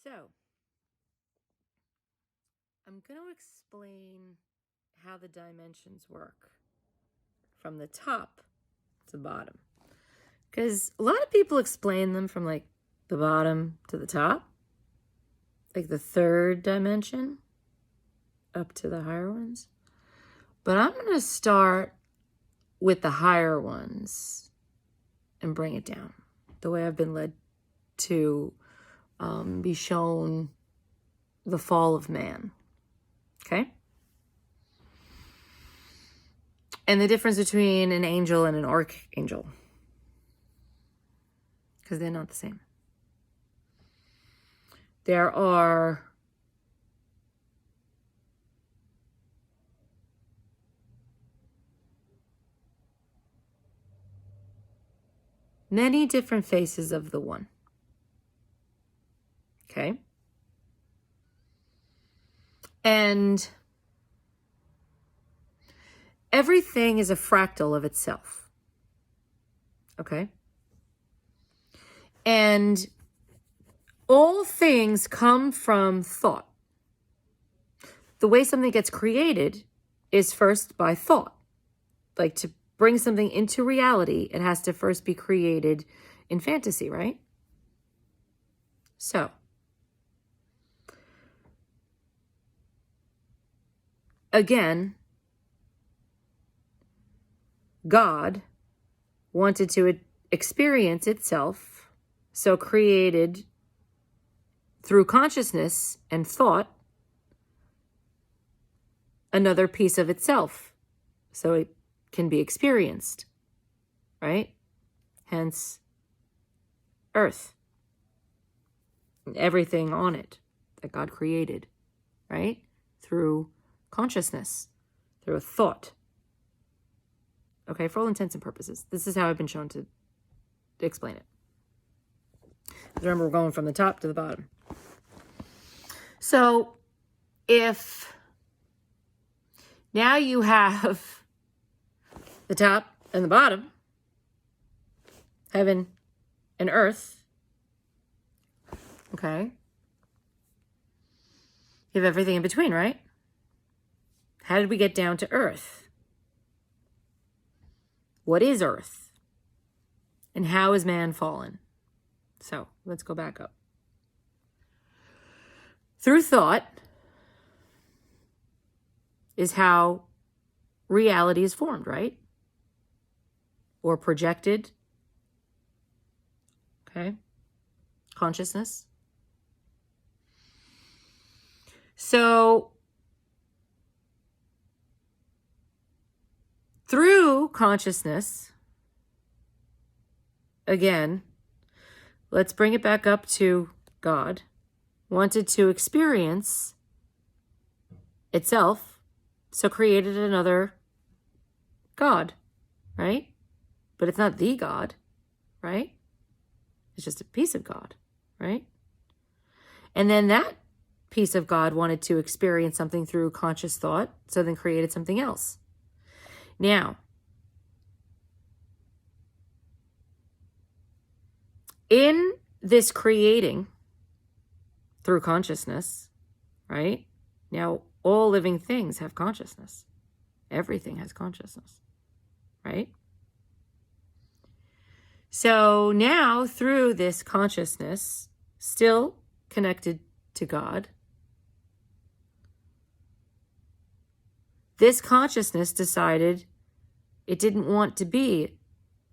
So, I'm going to explain how the dimensions work from the top to bottom. Because a lot of people explain them from like the bottom to the top, like the third dimension up to the higher ones. But I'm going to start with the higher ones and bring it down the way I've been led to be shown the fall of man. Okay? And the difference between an angel and an archangel. Because they're not the same. There are many different faces of the one. Okay? And everything is a fractal of itself. Okay? And all things come from thought. The way something gets created is first by thought. Like to bring something into reality, it has to first be created in fantasy, right? So, again, God wanted to experience itself, so created through consciousness and thought another piece of itself, so it can be experienced, right? Hence, earth, and everything on it that God created, right? Through consciousness, through a thought. Okay, for all intents and purposes. This is how I've been shown to explain it. Remember, we're going from the top to the bottom. So, if now you have the top and the bottom, heaven and earth, okay? You have everything in between, right? How did we get down to earth? What is earth? And how is man fallen? So, let's go back up. Through thought is how reality is formed, right? Or projected. Okay? Consciousness. So, through consciousness, again, let's bring it back up to God, wanted to experience itself, so created another God, right? But it's not the God, right? It's just a piece of God, right? And then that piece of God wanted to experience something through conscious thought, so then created something else. Now, in this creating through consciousness, right? Now, all living things have consciousness. Everything has consciousness, right? So now, through this consciousness, still connected to God, this consciousness decided it didn't want to be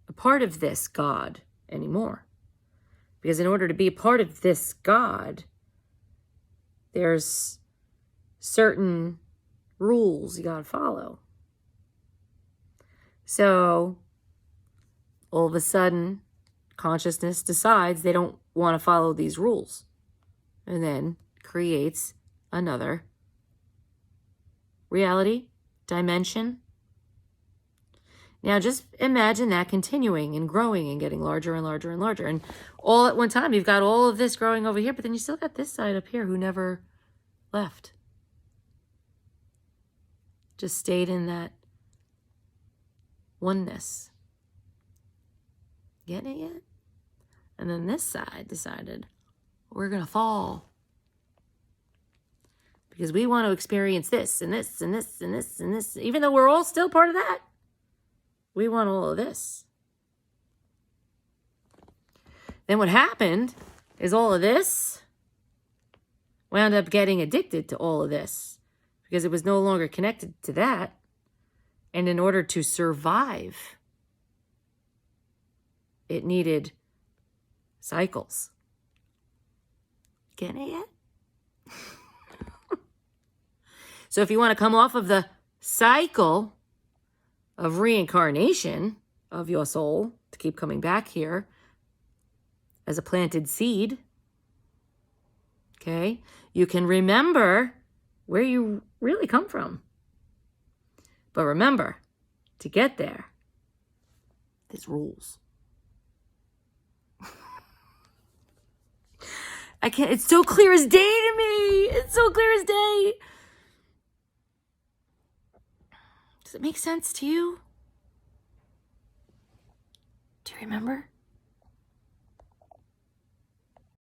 a part of this God anymore. Because in order to be a part of this God, there's certain rules you gotta follow. So, all of a sudden, consciousness decides they don't want to follow these rules. And then creates another reality, dimension. Now just imagine that continuing and growing and getting larger and larger and larger. And all at one time, you've got all of this growing over here, but then you still got this side up here who never left. Just stayed in that oneness. Getting it yet? And then this side decided, we're going to fall Because we want to experience this and this and this and this and this. Even though we're all still part of that, we want all of this. Then what happened is all of this wound up getting addicted to all of this because it was no longer connected to that. And in order to survive, it needed cycles. Getting it? So if you want to come off of the cycle of reincarnation of your soul to keep coming back here as a planted seed, okay, you can remember where you really come from. But remember, to get there, there's rules. It's so clear as day to me. It's so clear as day. Does it make sense to you? Do you remember?